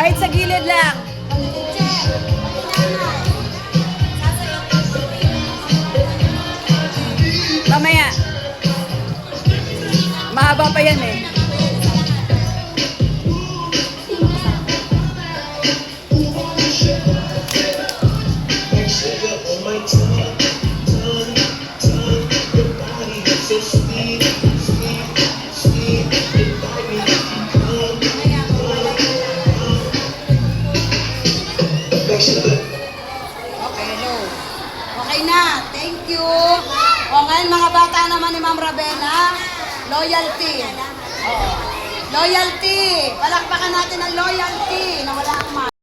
Kahit sa gilid lang. Mamaya. Mahaba pa yan eh. Okay, no. Okay na. Thank you. O ngayon mga bata naman ni Ma'am Ravena, loyalty. Oo. Loyalty. Palakpakan natin ang loyalty na wala akong